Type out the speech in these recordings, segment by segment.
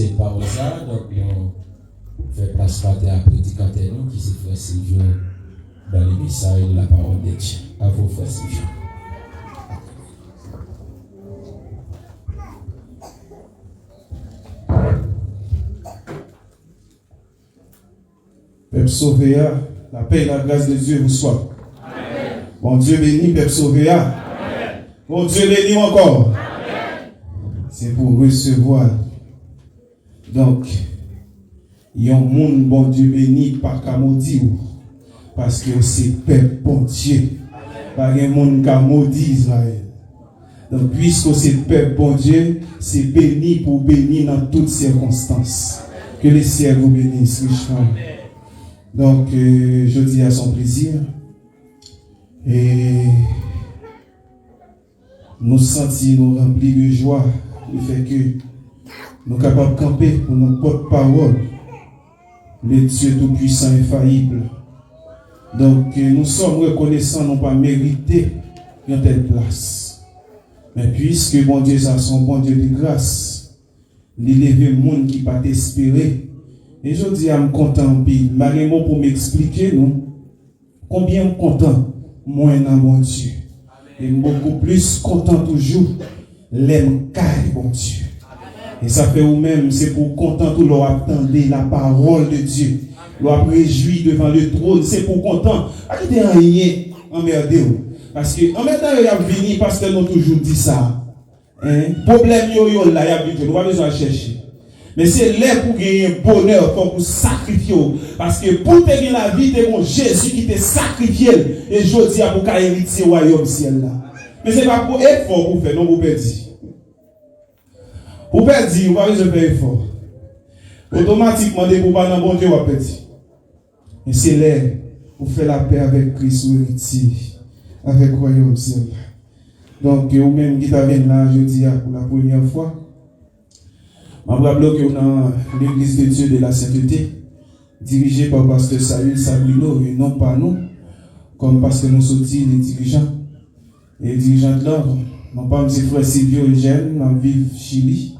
c'est pas ça, donc on fait place à la prédicateur qui c'est frère Sylvio dans l'église, de la parole de Dieu. À vous, frère Sylvio. Peuple sauvé, la paix et la grâce de Dieu vous soient. Amen. Bon Dieu béni, Peuple sauvé. Amen. Bon Dieu béni encore. Amen. C'est pour recevoir. Donc, il y a un monde, bon Dieu béni, par qu'à maudire. Parce que c'est peuple bon Dieu. Pas un monde qui a maudit Israël. Donc, puisque c'est peuple bon Dieu, c'est béni pour bénir dans toutes circonstances. Que les ciels vous bénissent richement. Donc, je dis à son plaisir. Et nous sentir nous remplis de joie. Le fait que nous sommes capables de camper pour nos porte-parole. Le Dieu tout-puissant infaillible. Donc, nous sommes reconnaissants, non pas mérité une telle place. Mais puisque bon Dieu, ça son bon Dieu de grâce, il élève le monde qui pas espérer. Et je dis à me content, malgré moi pour m'expliquer, nous, combien me content, moi, dans mon Dieu. Et beaucoup plus content toujours, l'aime caille, bon Dieu. Et ça fait ou même, c'est pour content tout leur attendre la parole de Dieu. Leur réjouir devant le trône, c'est pour content. À qui t'es rien emmerdé. Parce que, en même temps, il y a venu, parce que nous toujours dit ça. Problème, yo, là, il y a venu, nous pas besoin de chercher. Mais c'est là pour gagner un bonheur, pour sacrifier. Parce que pour te gagner la vie, c'est mon Jésus qui t'a sacrifié. Et je dis à vous qu'à hériter au royaume ciel là. Mais c'est pas pour effort pour faire, non, vous perdez. Vous perdez, vous n'avez pas faire effort. Automatiquement, dès que vous parlez dans bon Dieu, vous perdez. Et c'est là pour faire la paix avec Christ ou héritier, avec le royaume ciel. Donc, vous-même qui t'avez là, je dis pour la première fois. Je me rappelle que dans l'église de Dieu de la sainteté, dirigée par pasteur Saül Sabrino, et non pas nous, comme parce que nous sommes les dirigeants. Et les dirigeants de l'ordre, non pas M. frère Sylvio Eugène, dans Vive Chili,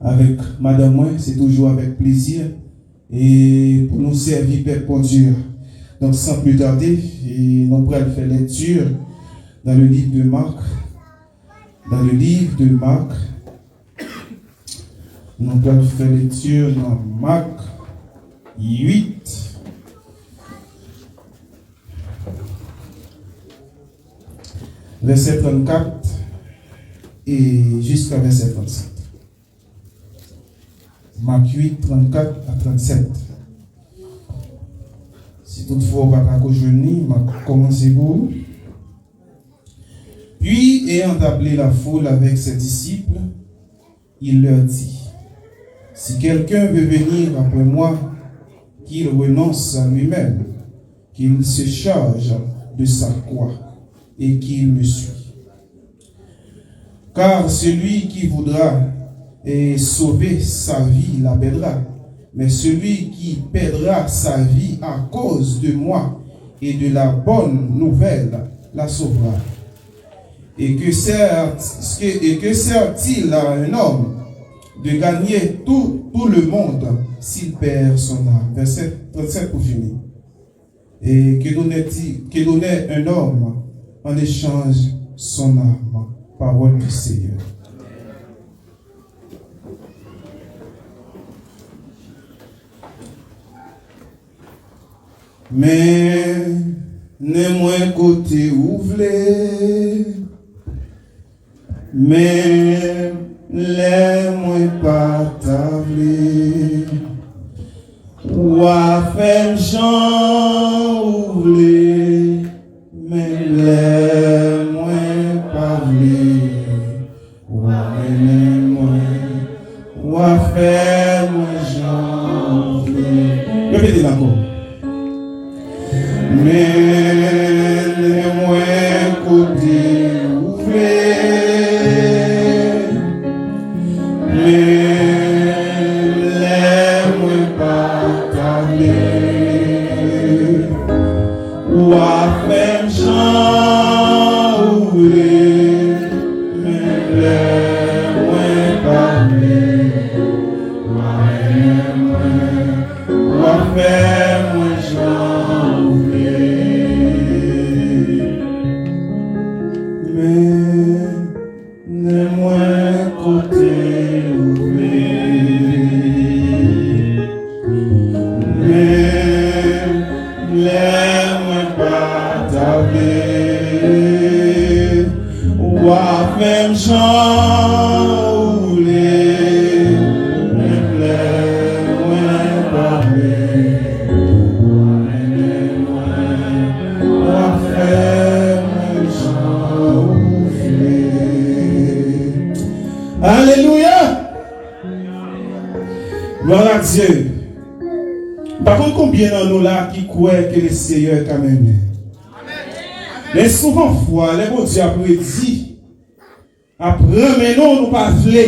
avec madame moi, c'est toujours avec plaisir, et pour nous servir peuple pour Dieu. Donc sans plus tarder, et nous pourrons faire lecture dans le livre de Marc, nous allons faire lecture dans Marc 8. Verset 34 et jusqu'à verset 37. Marc 8, 34 à 37. Si toutefois on va pas rejoindre, on va commencer pour. Puis, ayant appelé la foule avec ses disciples, il leur dit: si quelqu'un veut venir après moi, qu'il renonce à lui-même, qu'il se charge de sa croix et qu'il me suit. Car celui qui voudra sauver sa vie la perdra, mais celui qui perdra sa vie à cause de moi et de la bonne nouvelle la sauvera. Et que sert-il à un homme de gagner tout le monde s'il perd son âme? Verset 37 pour finir. Et que donnait un homme en échange son âme? Parole du Seigneur. Mais n'est-moi côté ouvré, mais les-moi pas tablé, ou à faire Jean ouvré, mais les-moi pas vlé, ou à faire Jean ouvré. Répétez encore. Mais les-moi côté ouvert, mais les-moi pas tablé, ou à faire Jean ouvert, mais les-moi pas vlé, ou l'aime pas taper, ou même j'en voulais, l'aime pas Alléluia. Gloire à Dieu. Par contre, combien d'entre nous là qui croient que le Seigneur est quand même? Mais souvent, fois, les bon Dieu après dit, après, mais non, nous pas voulons.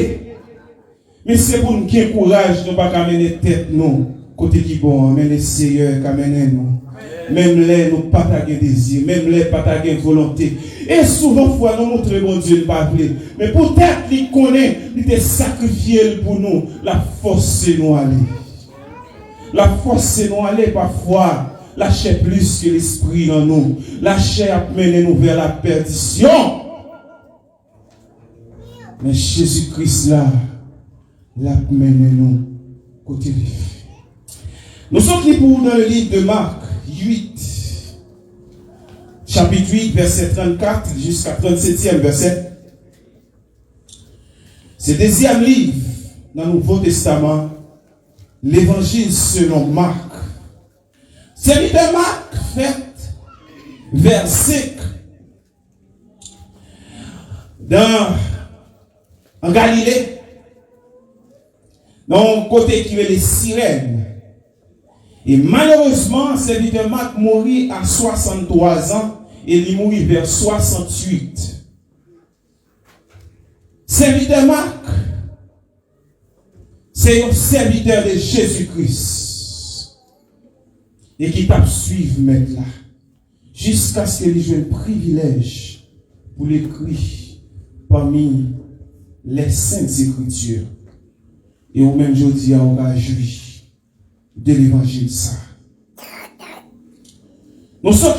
Mais c'est pour nous qui avons courage, nous pas mener tête, nous, côté qui bon, mais le Seigneur est quand même nous. Même les nous pas de désir, même les pas de volonté. Et souvent, fois, nous montrons bon Dieu ne pas voulons. Mais peut-être qu'il connaît, il te sacrifié pour nous, la force c'est nous aller. La force c'est nous aller parfois. La chair plus que l'esprit en nous. La chair mène nous vers la perdition. Mais Jésus-Christ là, la mène nous côté vif. Nous sommes libres dans le livre de Marc 8, chapitre 8, verset 34 jusqu'à 37e verset. C'est le deuxième livre dans le Nouveau Testament, l'évangile selon Marc. C'est le livre de Marc fait vers 5 en Galilée, dans le côté qui est les sirènes. Et malheureusement, c'est le livre de Marc mourit à 63 ans et il mourit vers 68. C'est le livre de Marc, c'est un serviteur de Jésus-Christ. Et qui t'a suivre maintenant, jusqu'à ce qu'il ait un privilège pour l'écrire parmi les saintes écritures. Et au même jour, on va jouir de l'évangile ça. Nous sommes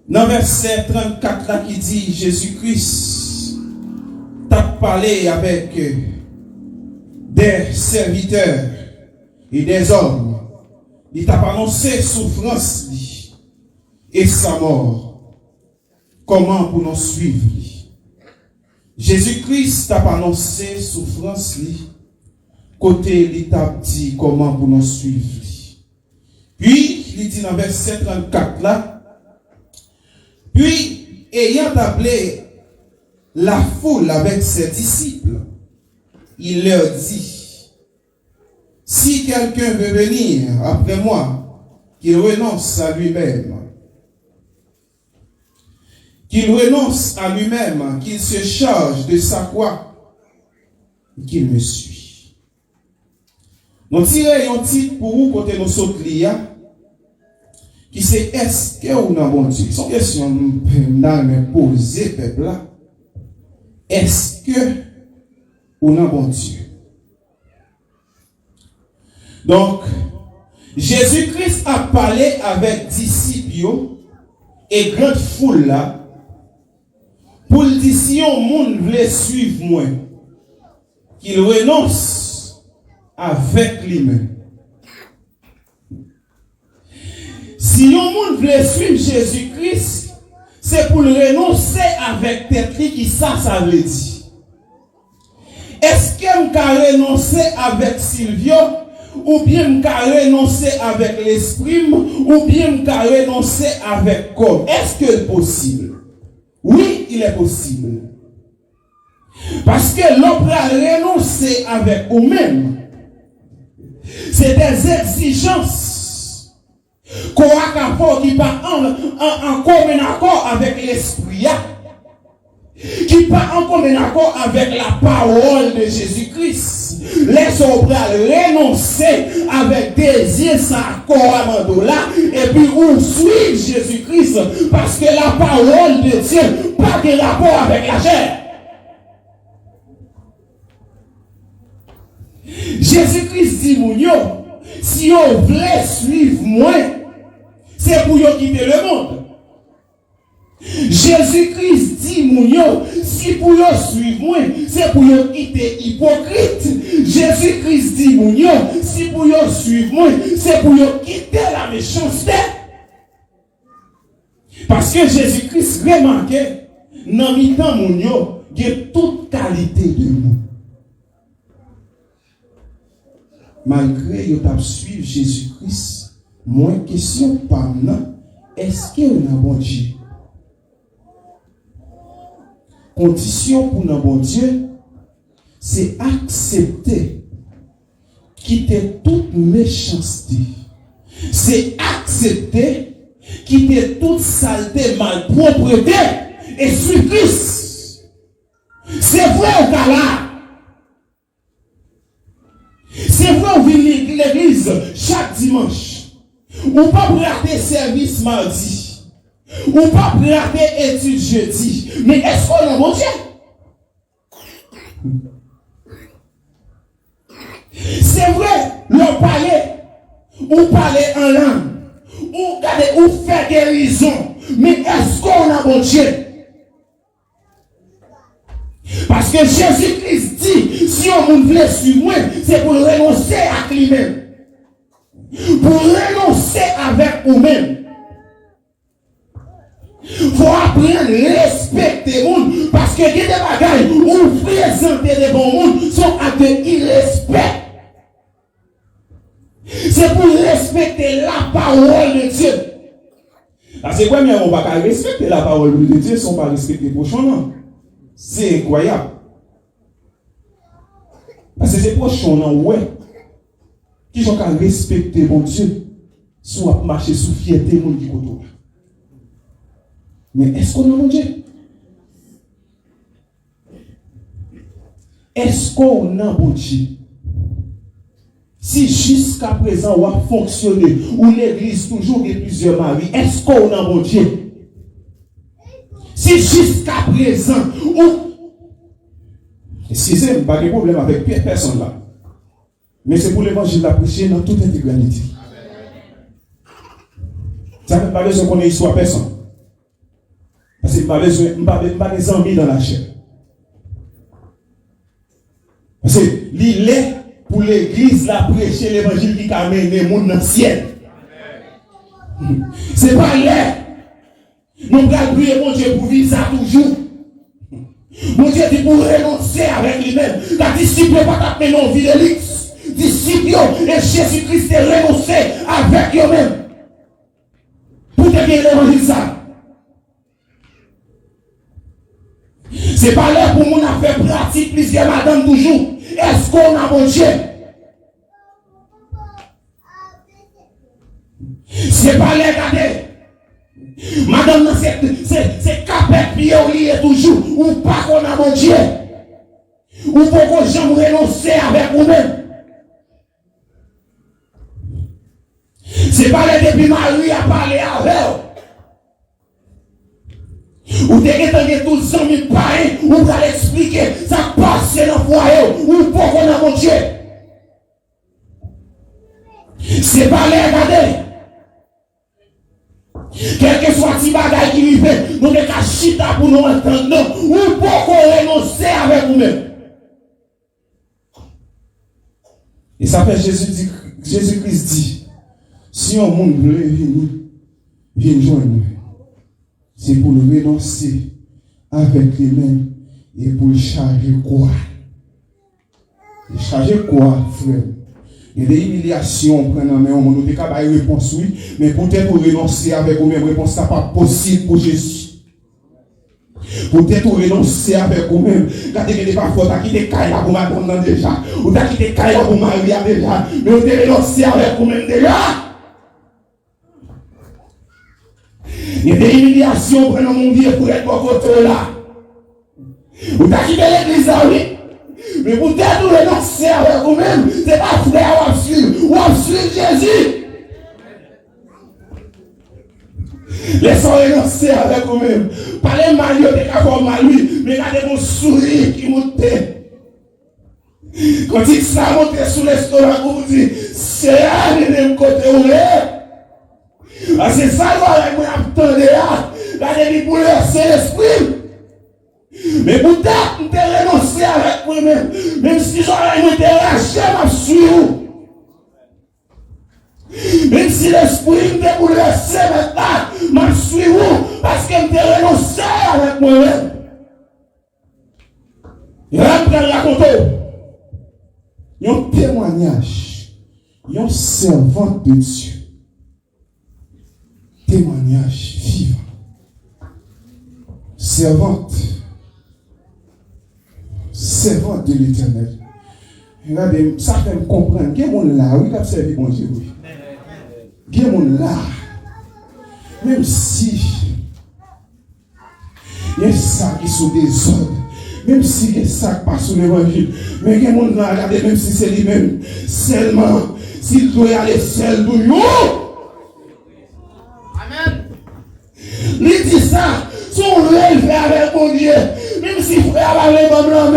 dans verset 34 là qui dit Jésus-Christ t'a parlé avec des serviteurs et des hommes. Il t'a annoncé souffrance et sa mort. Comment pour nous suivre? Jésus-Christ t'a annoncé souffrance côté il t'a dit comment pour nous suivre. Puis il dit dans verset 34 là, puis ayant appelé la foule avec ses disciples, il leur dit: si quelqu'un veut venir après moi, qu'il renonce à lui-même. Qu'il renonce à lui-même, qu'il se charge de sa croix, et qu'il me suit. Nous tirons un titre pour vous, côté nos autres liens, qui c'est est-ce que ou non bon Dieu? C'est une question que me poser, peuple là. Est-ce que ou non bon Dieu? Donc, Jésus-Christ a parlé avec disciples et grande foule là pour le dire si un monde veut suivre moi, qu'il renonce avec lui-même. Si un monde veut suivre Jésus-Christ, c'est pour le renoncer avec tête qui ça veut dire. Est-ce que je renoncer avec Silvio? Ou bien m'ka renoncer avec l'esprit, ou bien m'ka renoncer avec corps. Est-ce que c'est possible? Oui, il est possible. Parce que l'on peut renoncer avec vous-même. C'est des exigences qu'on a qui pas en commun accord avec l'esprit, qui pas en commun accord avec la parole de Jésus-Christ. Les autres renoncer avec désir sans accord là et puis on suit Jésus-Christ parce que la parole de Dieu pas de rapport avec la chair. Jésus-Christ dit si on veut suivre moi, c'est pour quitter le monde. Jésus-Christ dit, mon yo, si pour yo suivre moi, c'est pour yo quitter hypocrite. Jésus-Christ dit, mon yo, si pour yo suivre moi, c'est pour yo quitter la méchanceté. Parce que Jésus-Christ remarquait, dans mi-temps, mon yo, il y a toute qualité de nous. Malgré que tu suivre Jésus-Christ, moins question par maintenant, est-ce que nous avons bon Dieu? Condition pour nous bon Dieu, c'est accepter, quitter toute méchanceté. C'est accepter, quitter toute saleté, malpropreté et suivre Christ. C'est vrai au cas là. C'est vrai, on vient l'église chaque dimanche. On pas rater service mardi. On pas rater étude jeudi. Mais est-ce qu'on a mon Dieu? C'est vrai, l'on parlait en langue. On fait guérison. Mais est-ce qu'on a mon Dieu? Parce que Jésus-Christ dit, si on veut suivre moi, c'est pour renoncer à lui-même. Pour renoncer avec vous-même. Il faut apprendre à respecter les gens. Parce que des bagailles où présenter des bons mondes sont à de irrespect. C'est pour respecter la parole de Dieu. Parce que quand on va respecter la parole de Dieu, on va respecter les prochains, non? C'est incroyable. Parce que c'est prochain, non, ouais. Qui sont qu'à respecter mon Dieu, soit marcher sous fierté, mon Dieu. Mais est-ce qu'on a mon Dieu? Est-ce qu'on a mon Dieu? Si jusqu'à présent on a fonctionné, ou l'église toujours a plusieurs maris, est-ce qu'on a mon Dieu? Si jusqu'à présent, excusez-moi, pas de problème avec personne là. Mais c'est pour l'évangile la prêcher dans toute intégralité. Ça ne veut pas besoin qu'on ait histoire personne. Parce que pas des amis dans la chair. Parce que l'île est pour l'église la prêcher l'évangile qui amène les mondes dans le ciel. C'est pas l'air. Nous allons prier mon Dieu pour vivre ça toujours. Mon Dieu dit pour renoncer avec lui-même. La disciple n'est pas tapé non vie de l'X. Disciple et Jésus-Christ est renoncé avec eux-mêmes. Pour devenir l'évangile ça. C'est pas là pour mon affaire pratique plusieurs madame toujours. Est-ce qu'on a mon Dieu? C'est pas là, regardez. Madame, c'est capet pied au lit toujours. Ou pas qu'on a mon Dieu. Ou pas qu'on jamais renoncer avec vous-même. C'est pas là depuis Marie a parlé avec vous. Ou t'es tous les amis pareils, ou vous allez expliquer, ça passe dans le foyer, ou pas qu'on a mon Dieu. C'est pas là, regardez. Quel que soit le bagage qui vivent, nous devons chita pour nous entendre, ou pas qu'on renoncer avec nous-mêmes. Et ça fait Jésus-Christ dit, si un monde veut venir, viens joindre nous. C'est pour le renoncer avec les mains et pour le charger quoi? Charger quoi, frère? Il y a des humiliations, prenant main, on nous dit qu'il y a une réponse, oui, mais peut-être pour renoncer avec vous-même, réponse n'est pas possible pour Jésus. Peut-être pour renoncer avec vous-même, quand tu n'es pas fort, tu as quitté Kaila pour m'attendre déjà, ou tu as quitté Kaila pour Maria déjà, mais vous devez renoncer avec vous-même déjà. Il y a des humiliations prenant mon Dieu pour être pour votre là. Vous avez quitté l'église là, oui. Mais vous devez nous renoncer avec vous-même. Ce n'est pas frère ou suivre Jésus. Laissons renoncer avec vous-même. Parlez mal, vous avez qu'à mal lui, mais regardez mon sourire qui monte. Quand il s'est monté sous l'estomac, vous dites, c'est là, de côté où est. C'est ça, moi, attendez là. Regardez, pour laisser l'esprit. Mais pourtant, je t'ai renoncé avec moi-même. Même si j'aurais été lâché, je suis. Même si l'esprit me bouleversé maintenant, je suis où? Parce que je t'ai renoncé avec moi-même. Et là, je vais raconter. Il y a un témoignage. Il y a un servant de Dieu. Témoignage vivant. Servante de l'Éternel. Regardez, ça fait me comprendre. Il y a des gens là, oui, qui ont servi bon Dieu. Il y a des gens là, même si il y a ça qui sont des ordres, même si il y a ça qui passe sur l'évangile, mais il y a des gens là, regardez, même si c'est lui-même, seulement, s'il doit y aller seul de nous. Amen. Il dit ça, son rêve avec mon Dieu. Même si frère avait les blancs,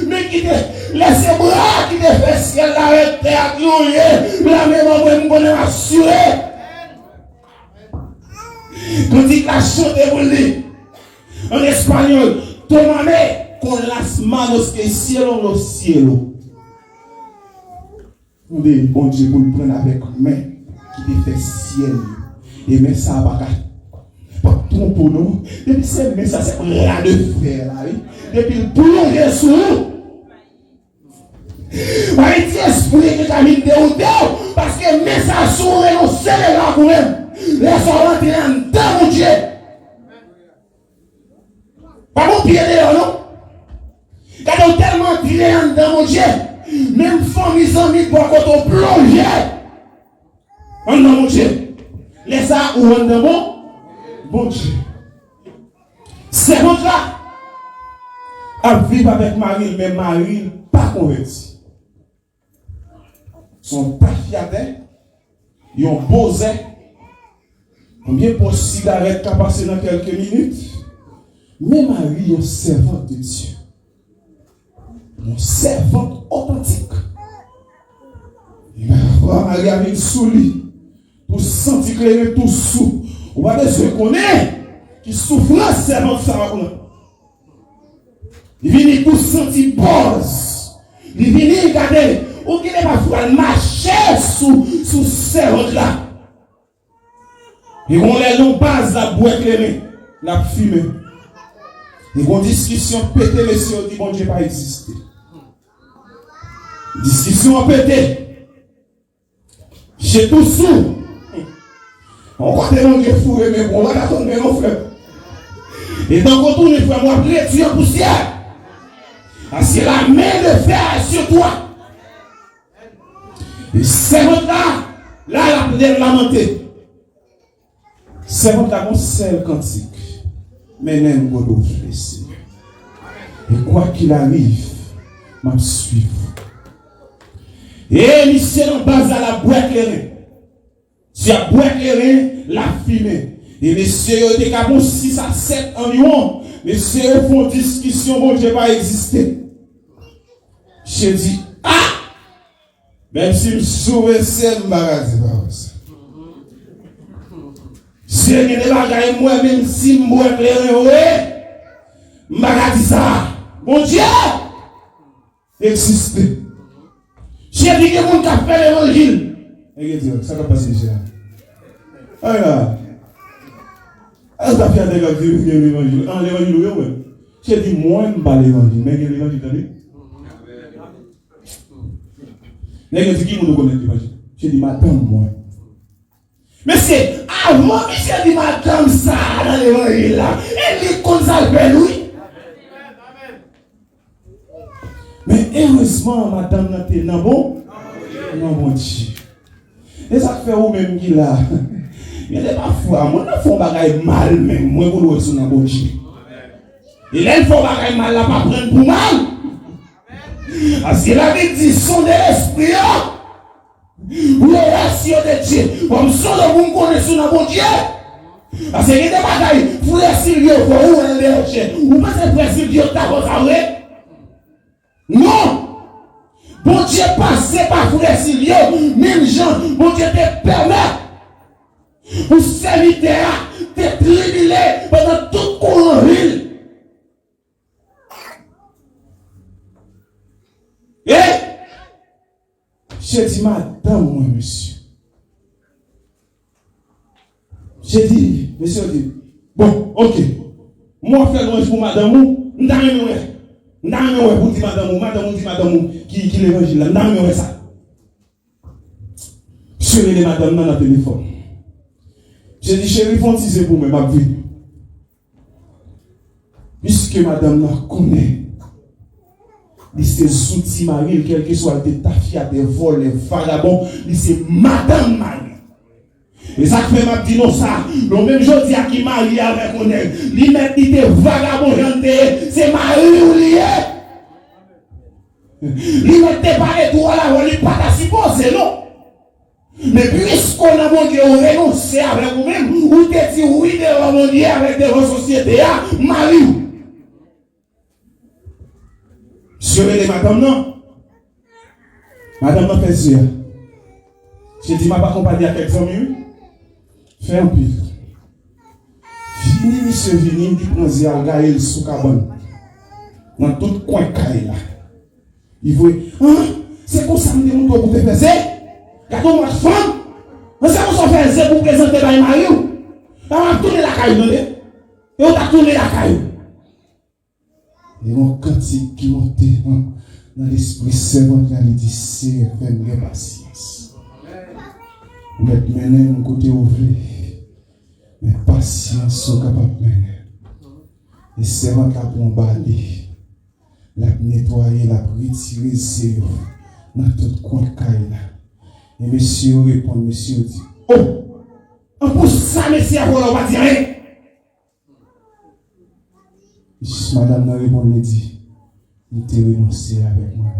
mais qui te laisse bras, qui te fait ciel avec terre, la même homme qu'on est assuré. Quand il a chanté pour lui, en espagnol, tomame con las manos que hicieron los cielos. On dit, bon Dieu, pour le prendre avec main, qui te fait ciel, et mais ça va pas tromper nous. Depuis c'est mais ça c'est rien de faire là, oui. Depuis le plonge sous nous. Ouais, il esprit que t'as mis de haut parce que mais ça sous et on sait là quand même. Laisse-moi rentrer dans mon Dieu. Pas mon pied dehors non. Quand on tellement tiré dans mon Dieu, même famille amis pour quand on plonge dans mon Dieu. Laisse ça ou dans mon Dieu. C'est bon là. À vivre avec Marie, mais Marie pas convertie. Son pas fiaté, ils ont posé. Combien pour cigarette qui a passé dans quelques minutes? Mais Marie est servante de Dieu. Une servante authentique. Marie avait une souris. Pour sentir que est tout sous. On va se connaître qui souffrance servante ça va. Il vient pour sentir pause. Il vient regarder. Ou qui n'est pas pouvoir marcher sous servante là. Et on les longs base la boîte éclairée, la fumée. Et on discussion pété, messieurs, on dit bon Dieu pas existé. Discussion pété. J'ai tout sous. On va tellement Dieu fourré, mais on va attendre mon frère. Et donc on tourne, frère, moi, tu es en poussière. Parce que la main de fer est sur toi. Et c'est votre là, la lamenté. C'est votre seul cantique. Mais n'aime pas d'autres blessés. Et quoi qu'il arrive, m'a suivre. Et monsieur en base à la boîte éclairée. Sur la boîte éclairée, la fumée. Et messieurs, des cas 6 à 7 environ. Messieurs font discussion, bon Dieu pas existé. J'ai dit, ah! Même si je me souviens, c'est un bagage. Si je ne sais pas, moi, même si je me éclairé, je me ça. Mon Dieu! Existe. J'ai dit que mon cap fait l'évangile. Regardez, ça va passer déjà. Ah là. Ah, ça fait des gars qui disent l'évangile. Ah, l'évangile, oui. J'ai dit, moi, je ne sais pas l'évangile. Mais l'évangile, attendez. Les gens qui nous connaissent l'évangile. J'ai dit, madame, moi. Mais c'est avant que j'ai dit, madame, ça, dans l'évangile là. Et les cons ça le lui. Mais heureusement, madame, n'a pas non bon. Non, bon Dieu. Et ça fait où même qui là. Il n'est pas fou. Moi, je fais un bagage mal, même. Moi, je le suis dans bon Dieu. Et là, il faut un bagage mal là, pas prendre pour mal. Parce qu'il a dit, son de l'esprit, ou l'oration de Dieu, comme ça, vous me connaissez dans mon Dieu. Parce qu'il y a des bagailles, frère Sylvio, vous avez un chercher. Vous pensez que frère Sylvio, t'as votre vrai? Non! Bon Dieu passe par frère Sylvio, même gens, Dieu te permet pour servir te tribulé pendant dans tout courant ville. Et j'ai dit, madame, moi, monsieur. J'ai dit, monsieur, dit, bon, ok. Moi, je fais l'ange pour madame, je n'ai pour dire madame, qui l'évangile là, je n'ai ça. Je les madame dans le téléphone. J'ai dit, chérie, fontisez pour moi, ma vie. Puisque madame la connaît, c'est Zouti Marie, quel que soit des tafias, des vols, des vagabonds, c'est madame Marie. Et ça fait ma dit non ça. Le même jour dit à qui Marie avec on est. Lui met des vagabonds c'est Marie ou lié. Lui met des parés tout là, on lui pas ta supposé non. Mais puisqu'on a mon Dieu renoncé avec vous-même, ou te dit oui devant mon Dieu avec des sociétés, Marie. Je vais les madame non. Madame m'a fait dire. J'ai dit, ma pas accompagné à quelques amis. Fais un pile. Fini, monsieur, vini, il prend Zia, Gaël, sous cabane. Dans tout coin de là. Il voit, c'est comme ça que je me pour te faire. Quand on marche femme, c'est comme ça que je pour présenter à Mario. On a tourné la caille, et on a tourné la caille. Et mon cantique qui montait dans l'esprit servant, il dit, c'est fais-moi patience. Mettre mon côté ouvert. Mais patience sont capables de mener. Et servant qui a bombardé, la nettoyer, la retirer, c'est dans tout coin de caille. Et monsieur répond, monsieur dit, oh, en plus ça, monsieur, on va dire rien. Madame n'a répondu, il dit, il t'a renoncé avec moi.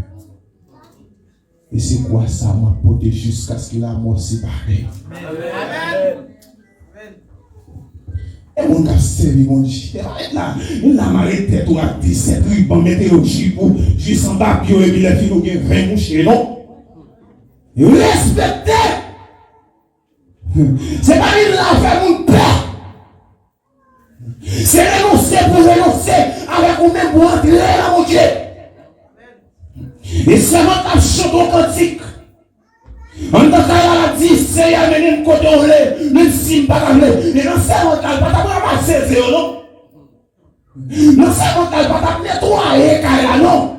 Et c'est quoi ça m'a porté jusqu'à ce qu'il a mort séparé. Amen. Et mon gars servi mon Dieu. Il a m'arrêté tout à 17 rubans, mettez au jibou, juste en bas, puis il a fini de 20 mouches, non? Et respectez. C'est pas lui là faire mon père. C'est renoncer pour renoncer avec vous-même pour entrer dans mon Dieu. Et c'est votre chanson cantique. En tant qu'elle a dit, c'est à mener côté au lait, même si pas la lait. Et dans ce mental, pas ta passer, non? Dans ce mental, pas ta nettoyer, car non?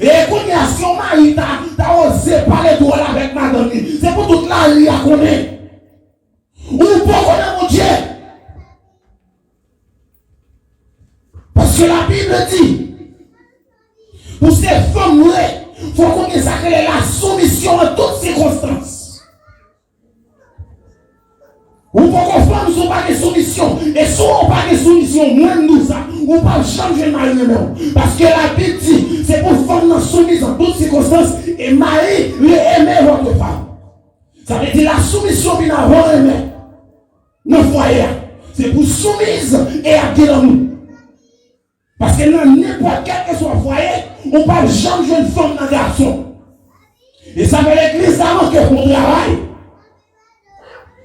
Et quand il y a son mari, t'as osé parler de toi avec madame, c'est pour toute la vie à connaître. Ou pour connaître mon Dieu. Parce que la Bible dit, pour ces femmes-là, il faut qu'on ait la soumission en toutes circonstances. Ou pour qu'on femme soit pas de soumission. Et si on pas de soumission, même nous ça, on ne peut pas changer de mari même. Parce que la Bible dit, c'est pour femme soumise en toutes circonstances. Et mari, lui aimer votre femme. Ça veut dire la soumission vient avant aimer. Nos foyers. C'est pour soumise et acquis dans nous. Parce que dans n'importe quel que soit foyer, on ne peut pas changer une femme dans un garçon. Et ça veut l'église avant que pour travail.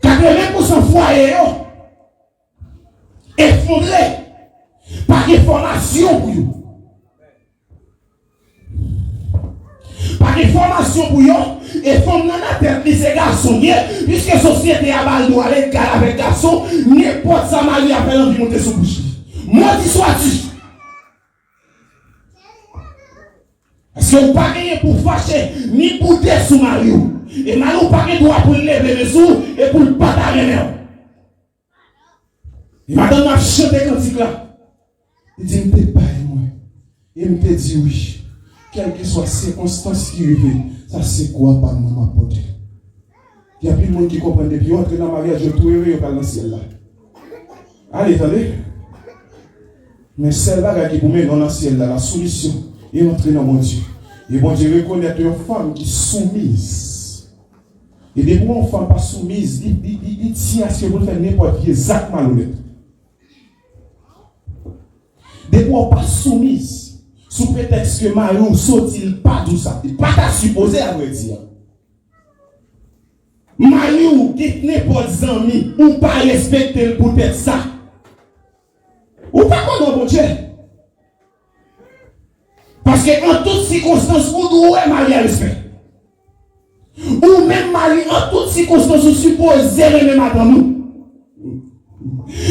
80% foyer effondré par des formations pour vous. Par des formations pour vous, et femmes dans la tête, ces garçons, puisque la société a mal droit à l'égal avec garçon, n'importe sa mari appelle envie de monter sur bouche. Maudit sois-tu. Parce que vous pas gagné pour fâcher, ni pour dire sous Mario. Et Mario pas gagné droit pour lever les sous et pour le partager. Et madame m'a chanté cantique là. Il dit, me pas moi. Il me dit oui. Quelle que soit la circonstance qui arrive, ça c'est quoi par nous m'apporter. Il y a plus de monde qui comprend depuis entrer dans le mariage, je trouve heureux dans le ciel là. Allez, attendez. Mais celle-là qui vous met dans le ciel là, la solution. Et entrer dans mon Dieu. Et mon Dieu reconnaître une femme qui est soumise. Et des fois, une femme pas soumise, il tient à ce que vous faites n'importe qui exactement malhonnête. Des fois, pas soumise. Sous prétexte que Mario saute-il pas tout ça. Il n'est pas qu'à supposer à vrai dire. Mario, qui n'importe amis, ou pas respecter pour être ça. Dieu. Parce qu'en toutes circonstances, vous devez marier à respect. Ou même marier en toutes circonstances, vous supposez même madame nous.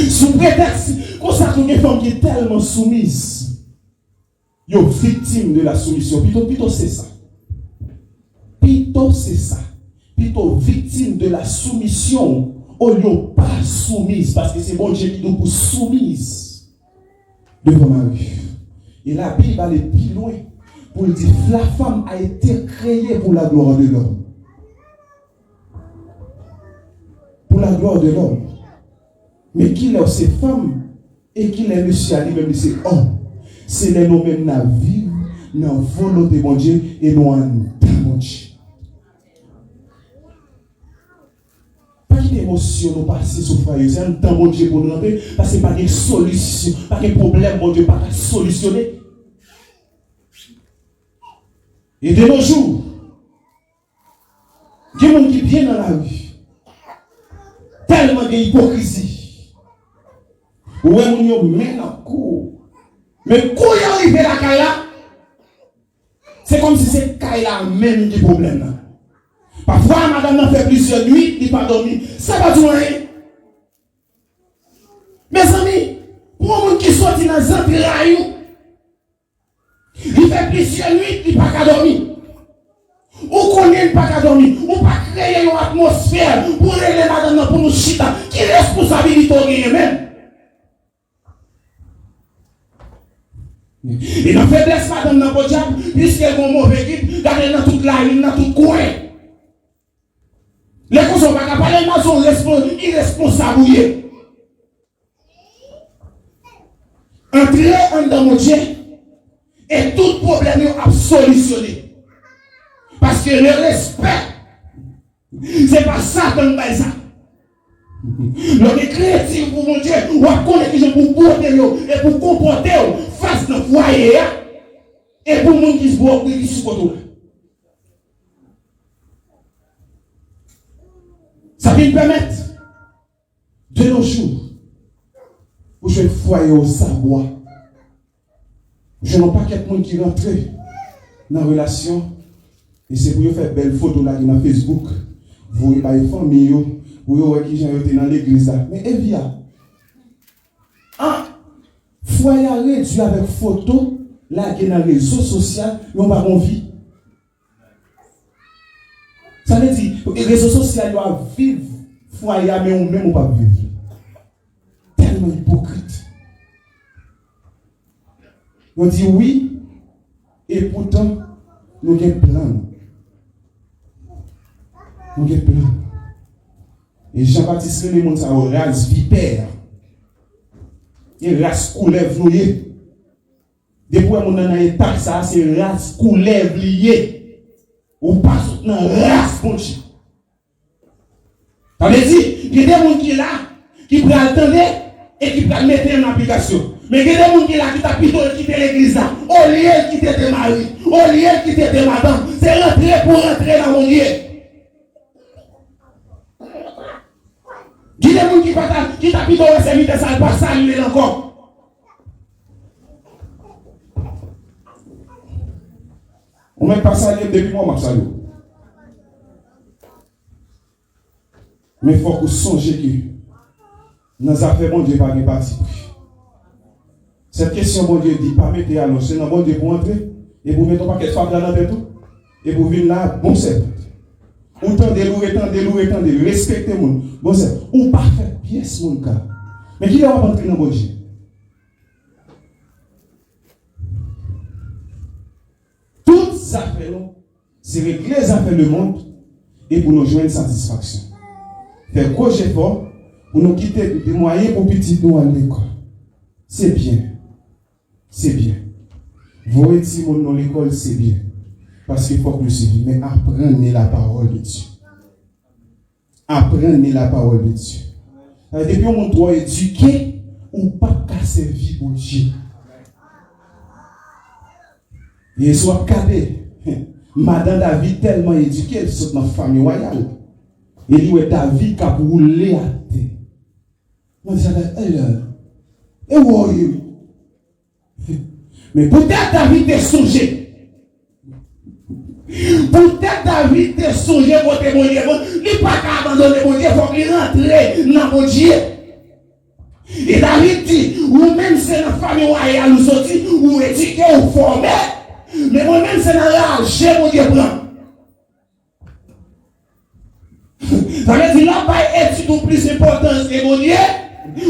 Sous prétexte qu'on s'attend une femme qui est tellement soumise. Yo victime de la soumission. Plutôt c'est ça. Plutôt c'est ça. Plutôt victime de la soumission. Au lieu pas soumise. Parce que c'est bon Dieu qui nous pour soumise devant Marie. Et la Bible va aller plus loin pour dire la femme a été créée pour la gloire de l'homme. Pour la gloire de l'homme. Mais qu'il est ces femmes et qu'il est monsieur à lui-même, c'est homme. C'est les nous-mêmes dans la vie, dans la volonté de mon Dieu et non en mon Dieu. Pas d'émotion nous passer sur le foyer. C'est un temps mon Dieu pour nous rentrer parce que pas de solution, pas de problème, mon Dieu, pas de solutionner. Et de nos jours, il y a des gens qui viennent dans la rue. Tellement d'hypocrisie. Où est-ce qu'on met dans le cours? Mais quand il arrive à la caille, c'est comme si c'est Kaila même qui problème là. Parfois, madame a fait plusieurs nuits, il n'a pas dormi. Ça va tout rien. Mes amis, pour un monde qui sortit dans les entrailles, il fait plusieurs nuits, il n'a pas dormi. Ou connaît pas dormir, ou pas créer une atmosphère pour régler madame pour nous chita. Qui responsabilité au même? Et dans la faiblesse, madame, dans le diable, puisqu'elle est mauvais guide, gardez dans toute la ligne, dans tout coin. Les gens ne sont pas capables, ils sont irresponsables. Entrez en dans mon Dieu et tout problème est solutionné. Parce que le respect, ce n'est pas ça dans le ça. Le créatif pour mon Dieu, on va connaître les gens pour porter et pour comporter face dans le foyer et pour les gens qui se voient qui se supportent. Ça vient permettre de nos jours pour jouer le foyer au savoir. Je n'ai pas quelqu'un qui rentre dans la relation et c'est pour faire belle photo là dans Facebook. Vous voyez les familles. Vous voyez qui j'ai été dans l'église là. Mais Evia, foyer réduit avec photo, là qui est dans les réseaux sociaux, mais on n'a pas envie. Ça veut dire que les réseaux sociaux doivent vivre foyer, mais on même pas vivre. Tellement hypocrite. On dit oui, et pourtant, nous avons plein. Nous avons plein. Et Jean-Baptiste le monde ça race vipère. Et race coulève lié. Depuis mon en état ça c'est race coulève lié. Ou pas dans race ponchi. Ça veut dire il y a des gens qui là qui prennent attendre et qui prennent mettre en application. Mais il y a des gens qui là qui t'a plutôt quitté l'église là. Au lieu de quitter tes maris, au lieu de quitter tes madames, c'est rentrer pour rentrer dans mon lieu. Il y a des gens qui t'a plutôt recevé ça, ne pas saluer encore. On ne met pas saluer depuis moi, je salue. Mais il faut que vous songiez que dans les affaires, bon Dieu, pas de parti. Cette question, bon Dieu, dit pas mettre à l'eau, c'est dans bon Dieu pour entrer, et vous mettez pas quelque chose dans la tout, et vous venez là, bon c'est. Ou tendez, respectez le monde. Bon, c'est ou pas faire pièce, mon cas. Mais qui va entrer dans mon Dieu? Toutes les affaires, c'est régler les affaires du monde et pour nous joindre satisfaction. Faire gros effort pour nous quitter des moyens pour petit nous à l'école. C'est bien. C'est bien. Vous retirez mon dans l'école, c'est bien. Parce qu'il faut que le suivi, mais apprenez la parole de Dieu. Apprenez la parole de Dieu. Depuis on doit éduquer ou pas qu'à servir pour Dieu. Et soit cadet. Madame David tellement éduquée, elle saute dans la famille royale. Et lui, David qui a roulé à terre. Moi, je dis, et oui. Mais peut-être David est songé. Peut-être David est songé pour te mon Dieu. Il n'est pas qu'à abandonner mon Dieu, il faut qu'il rentre dans mon Dieu. Et David dit, ou même c'est la famille royale ou sorti, ou éduqué ou formé, mais moi-même c'est dans l'âge, mon Dieu prend. Ça veut dire là, pas étude ou plus importance que mon Dieu,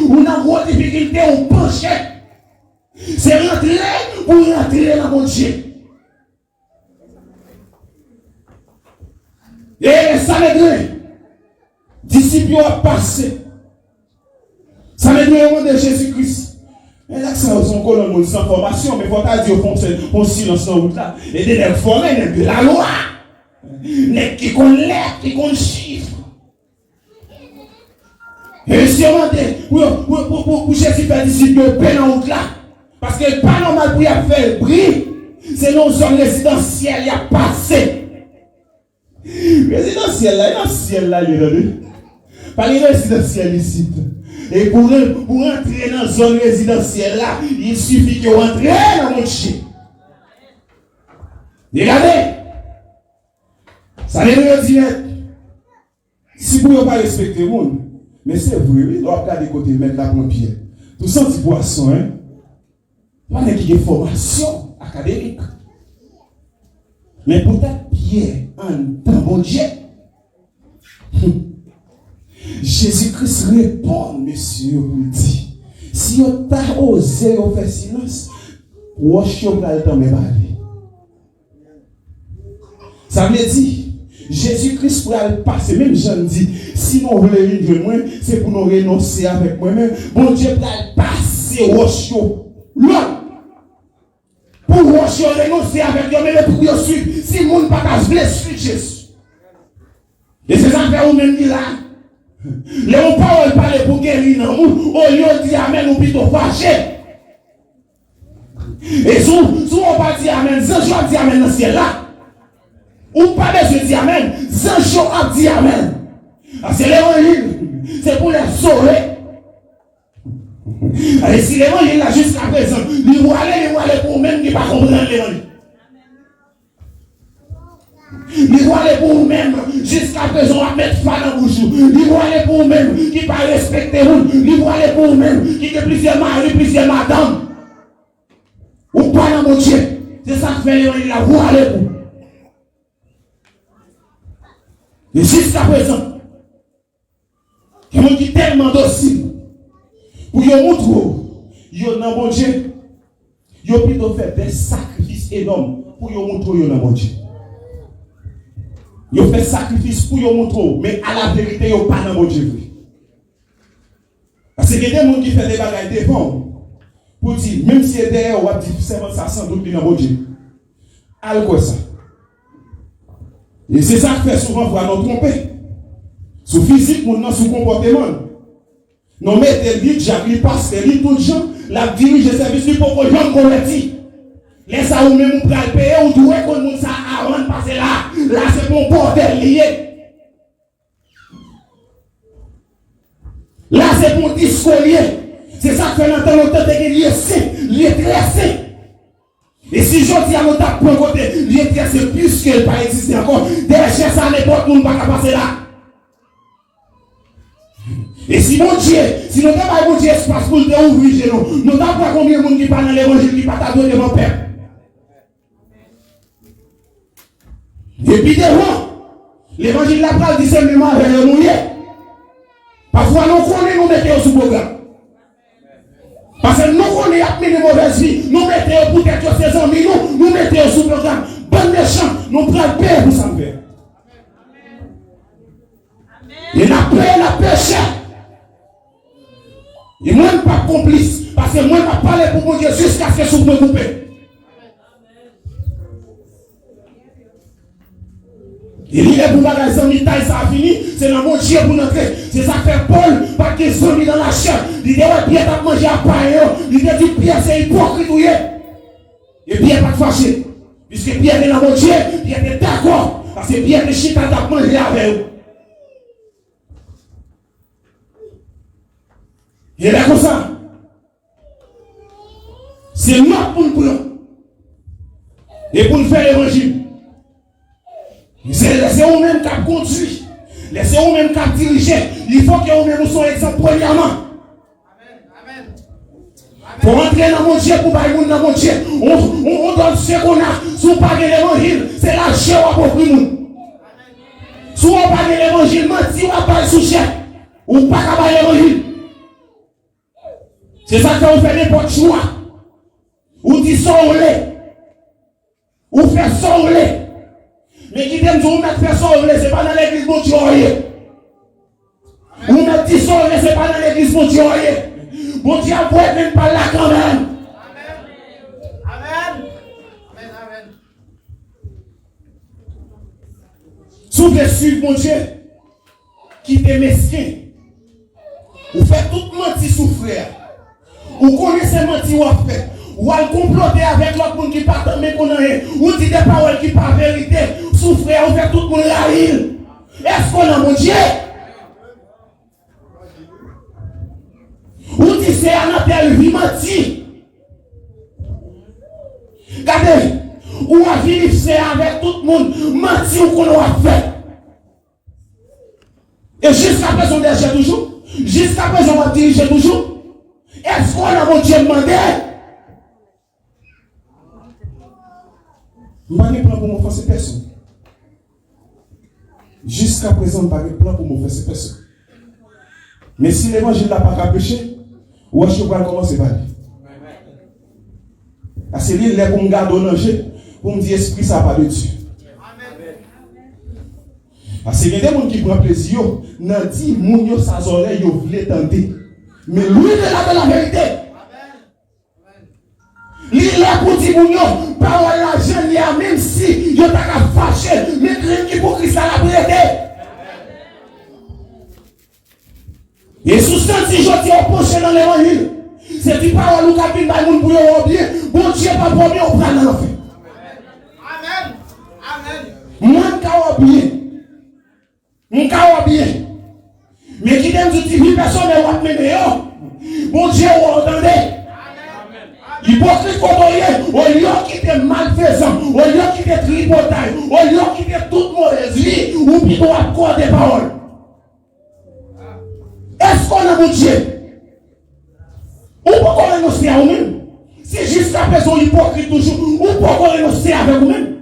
ou dans vos difficultés ou penché. C'est rentrer pour rentrer dans mon Dieu. Et ça veut dire, disciples ont passé. Ça veut dire le nom de Jésus-Christ. Et là, c'est son colonne sans formation, mais il faut pas dire qu'on silence dans route là. Et des nègres formés, de la loi. Nègres qui connaissent lettres, qui connaissent chiffres. Et si on demande pour Jésus faire disciples, peine en route là. Parce que pas normal pour y faire bruit. C'est non zone résidentielle, il y a passé. Résidentiel là, il y a un ciel là, il y a deux. Pas les résidentiels ici. Et pour entrer dans la zone résidentielle là, il suffit que vous entrez dans mon chien. Regardez. Ça veut dire, si vous ne pouvez pas respecter le monde, mais c'est vrai, il doit regarder côté mettre la pompière. Tout ça, c'est poisson, hein. Pas qu'il y ait formation académique. Mais peut-être Pierre, en dans mon Dieu. Jésus-Christ répond, monsieur, vous dit, si on t'a osé faire silence, on va le temps de parler. Ça veut dire, Jésus-Christ pourra le passer, même Jean dit, si nous voulons une de moi, c'est pour nous renoncer avec moi-même. Bon Dieu pourra le passer au show. Là, pour renoncer avec lui-même, pour nous suivre, si le monde ne peut pas suivre Jésus. Et c'est ça que vous-même dit là. Les paroles parlent pour guérir dans nous, au lieu de dire amen ou plutôt fâché. Et si on pas dire amen, Zanjo a dit amen dans ce ciel là. Ou pas de dire amen, Zanjo a dit amen. Parce que l'évangile, c'est pour les sauver. Et si l'évangile là jusqu'à présent, il va aller pour même qui ne pas comprendre l'évangile. Il va aller pour vous-même, jusqu'à présent, à mettre fin dans bouche. Il va aller pour vous-même, qui ne pas respecter vous. Il va aller pour vous-même, qui a plusieurs maris, plusieurs madames. Ou pas dans mon Dieu. C'est ça que fait l'évangile là, vous allez pour. Et jusqu'à présent, il y a qui tellement docile. Pour vous montrer, il y a dans mon Dieu. Il y a plutôt fait des sacrifices énormes pour vous montrer dans mon Dieu. Ils ont fait sacrifice pour vous montrer, mais à la vérité, ils n'ont pas dans mon Dieu. Parce que il y a des gens qui font des bagages devant, pour dire, même si derrière, on va dire, ça sans doute dans mon Dieu. Alors quoi ça? Et c'est ça qui fait souvent pour nous tromper. Sous physique, nous sous comportement. Nous mettons vite, j'appuie parce que tout le gens, la dirige le service pour que les gens convertis. Laisse ça ou même pour le payer ou tout est comme ça avant de passer là. Là, c'est mon bordel lié. Là, c'est mon discours lié. C'est ça que fait longtemps que lié lié tressé. Et si je dis à mon tape pour côté, lié tressé plus que le pas existé encore, derrière ça, n'importe où, on ne va pas passer là. Et si mon Dieu, si nous n'avons pas mon Dieu espace pour te ouvrir chez nous, nous n'avons pas combien de monde qui parle dans l'évangile qui pas t'adouer devant Père. Et puis devant, l'évangile la parle discernement avec le mouillé. Parfois nous connaissons, nous mettons sous programme. Parce que nous connaissons les mauvaises vies, nous mettons pour être ses amis, nous mettons sous programme. Bon méchant, nous prenons paix pour s'en faire. Et la paix, la péché. Et moi, je ne suis pas complice. Parce que moi, je ne parle pour mon Dieu jusqu'à ce que je me coupe. Il est pour la zone ça a fini. C'est dans mon Dieu pour entrer. C'est ça que fait Paul. Parce qu'il sont mis dans la chair. Il dit, ouais, Pierre t'a mangé à pain. Il dit, Pierre, c'est hypocrite. Et Pierre pas de fâché. Puisque Pierre est dans mon Dieu. Pierre est d'accord. Parce que Pierre est chita t'a mangé avec eux. Il est comme ça. C'est notre pour nous prendre. Et pour nous faire l'évangile. C'est vous-même qui avez conduit. C'est vous-même qui avez dirigé. Il faut que vous-même soyez exemple premièrement. Pour entrer dans mon Dieu, pour pas aller dans mon Dieu, on donne ce qu'on a. Si vous pas l'évangile, c'est la chair pour tout le monde. Si vous pas l'évangile, si vous pas le sujet, ou pas l'évangile. C'est ça que vous faites n'importe choix. Ou dit ça ou l'est. Ou fait ça ou l'est. Mais qui t'aime vous mettre faire ça ou l'est, c'est pas dans l'église mon Dieu. Ou mettre dit ça ou l'est, c'est pas dans l'église mon Dieu. Bon Dieu, vous pouvez même pas là quand même. Amen. Amen. Si vous voulez suivre mon Dieu, qui est mesquin, vous faites tout mentir sous frère. Vous connaissez mentir ou fait. Ou à comploter avec l'autre monde qui parle mais qu'on a rien. Ou dit des paroles qui parlent vérité. Sous frère, vous faites tout le monde la rire. Est-ce qu'on a mon Dieu? Ou dit c'est un appel vie menti. Regardez, ou à vivre c'est avec tout le monde menti ou qu'on a fait. Et jusqu'à présent, on dirige toujours. Jusqu'à présent, on va diriger toujours. Est-ce qu'on a mon Dieu demandé? Je n'ai pas de plan pour m'offenser personne. Jusqu'à présent, je n'ai pas de plan pour m'offenser personne. Mais si l'évangile n'a pas qu'à pécher, où est-ce que vous allez commencer par lui? C'est lui qui est pour me garder au danger, pour me dire esprit, ça n'a pas de Dieu. Parce qu'il y a des gens qui prennent plaisir, n'ont dit, moun sa oreille, ils veulent tenter. Mais lui, il est là de la vérité. Il est là pour dire, moun parole la jeune, même si il t'a fâché, mais crime qui pour Christ à la prêter. Et sous ce temps, si je t'ai opposé dans l'évangile, c'est du parole ou capine dans le monde pour y oublier, bon Dieu pas promis au prendre dans l'enfer. Amen. Moi, je suis oublié. Mon cas bien. Mais qui t'aime dit oui, personne ne va me mener. Bon Dieu, vous entendez? Hypocrite côtoyé, au lieu qui est malfaisant, au lieu qui est tripotaille, au lieu qui est toute mauvaise vie, ou plutôt à quoi des paroles. Est-ce qu'on a mon Dieu? Ou pourquoi renoncer à vous-même? Si jusqu'à présent hypocrite toujours, ou pourquoi renoncer avec vous-même?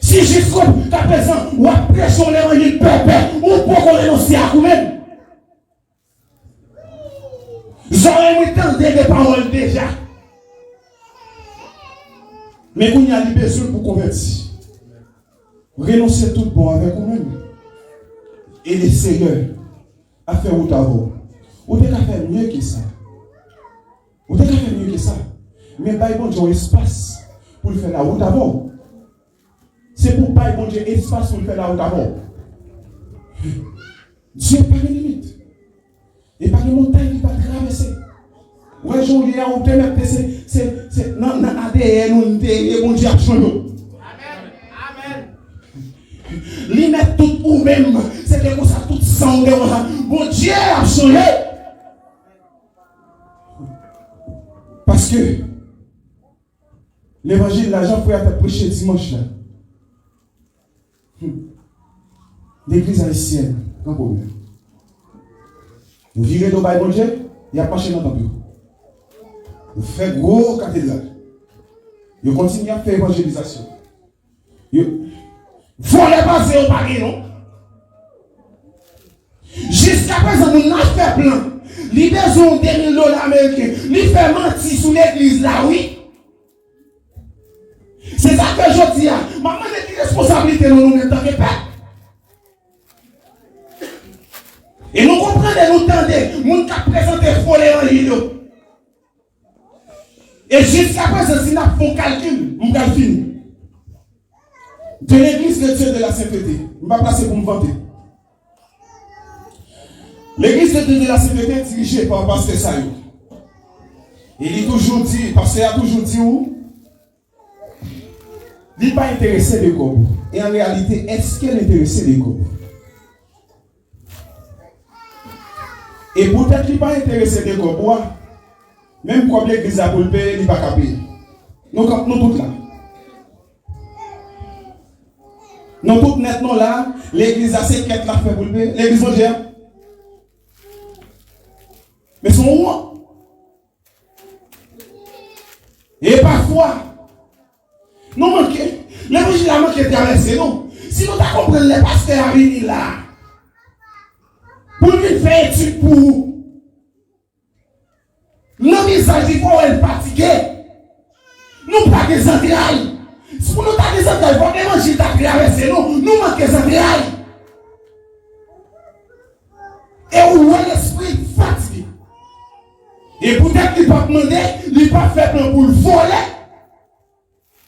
Si jusqu'à présent, vous avez prêché l'évangile pépé, ou pourquoi renoncer à vous-même? J'aurais entendu des paroles déjà. Mais vous avez besoin pour convertir. Renoncez tout bon avec vous-même. Et les Seigneurs à faire route à vous. Vous devez faire mieux que ça. Vous devez faire mieux que ça. Mais bon Dieu, espace pour faire la route à vous. C'est pour pas bon Dieu espace pour faire la route à vous. Dieu n'a pas de limite. Et pas de montagne qui va traverser. Ouais, j'en ai un autre, c'est dans l'ADN, on est bon Dieu a changé. Amen. Lui met tout ou même, c'est que ça tout sang de bon Dieu a changé. Parce que l'évangile, l'argent faut être prêché dimanche là. L'église haïtienne, pas de problème. Vous virez dans le bon Dieu, il n'y a pas chez nous dans le bureau. Vous faites gros cathédrale. Vous continuez à faire évangélisation. Vous voulez passer au Paris, non? Jusqu'à présent, vous n'avez fait plein. Les besoins de $2,000 américains, les fait mentir sous l'église là, oui. C'est ça que je dis. Maman, quelle responsabilité nous en tant que père? Et nous comprenons, nous tendez, nous qui présentons faux l'évangile. Et jusqu'à présent, si nous faisons calcul, nous allons finir. De l'église de Dieu de la sainteté, je ne vais pas passer pour me vanter. L'église de Dieu de la sainteté est dirigée par Pasteur Sayo. Il est toujours dit, Pasteur a toujours dit où? Il n'est pas intéressé de corps. Et en réalité, est-ce qu'elle est intéressée de corps? Et peut-être qu'il n'est pas intéressé de corps. Même comme l'église a pour le payer, il n'est pas qu'à payer. Nous tous là. Nous tous net là, l'église a ses quêtes là fait pour le payer. L'église va dire. Mais son roi. Et parfois, nous manquons. L'évangile a manqué de traverser, non? Si nous t'as compris, les pasteurs arrivent là. Pour nous faire étude pour vous. Le message il faut être fatigué. Nous pas des entrailles. Si nous avons des entrailles, il faut que l'évangile t'a traversé, nous manquons des entrailles. Et où est l'esprit fatigué? Et peut-être qu'il ne peut pas demander, il ne peut pas faire plan pour le voler.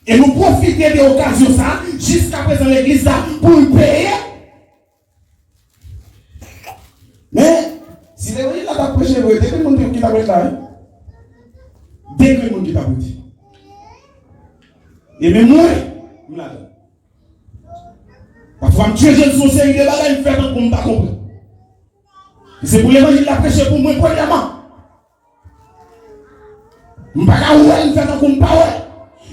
Et nous profiter de l'occasion ça, jusqu'à présent l'église là, pour le payer. Mais, si l'évangile là t'a prêché, dès que le monde qui t'a prêché là, dès que le monde qui t'a prêché. Et même moi, je me l'adore. Parfois, je suis jeune, c'est une bagaille, je fais tant qu'on ne t'a compris. C'est pour l'évangile la prêcher pour moi, premièrement. Je ne vais pas faire tant qu'on ne pas.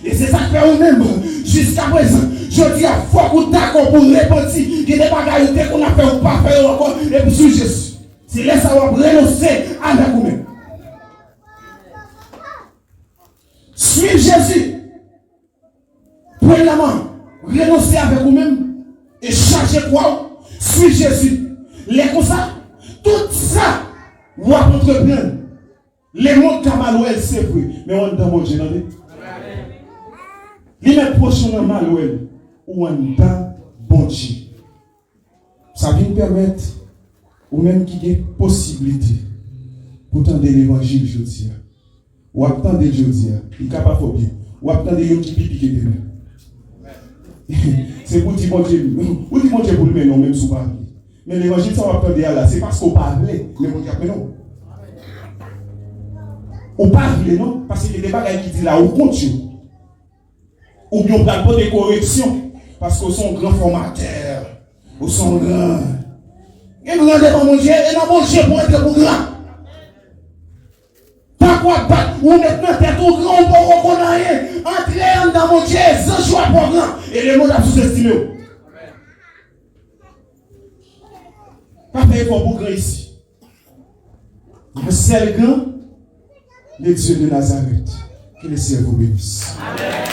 Et c'est ça que fait nous-mêmes. Jusqu'à présent, je dis à fois qu'on d'accord pour répondre qu'il y a des bagailles qu'on a fait ou pas fait encore, et pour suivre Jésus. C'est là ça va renoncer avec vous-même. Suivre Jésus. Premièrement, renoncer avec vous-même et changer quoi? Suivre Jésus. Les comme ça, tout ça, vous entreprendre. Les mondes Kamalouel, c'est vrai. Mais on est dans mon Dieu, non? Les mêmes prochains dans Malouel, ou en dans bon Dieu. Ça vient permettre, ou même qui a possibilité, pour tendre l'évangile, je dis. Ou attendre, je dis. Il n'est capable de bien. Ou attendre, il qui pipi qui est demain. C'est pour dire bon Dieu. Ou dire bon Dieu pour lui, non, même sous parler. Mais l'évangile, ça va attendre là. C'est parce qu'on parle, mais bon Dieu, mais non. Ou parle, non, parce qu'il y a des bagages qui disent là, ou continue. Ou bien on parle pas de correction, parce qu'ils sont grands formateurs, ou sont grands. Et nous rendons mon Dieu, et non mon Dieu pour être pour grand. Pas quoi battre, ou maintenant t'es tout grand, on peut reconnaître rien. Entrez dans mon Dieu, sans choix pour grand. Et le monde a sous-estimé. Pas fait effort pour grand ici. Le seul grand, le Dieu de Nazareth. Que le ciel vous bénisse. Amen.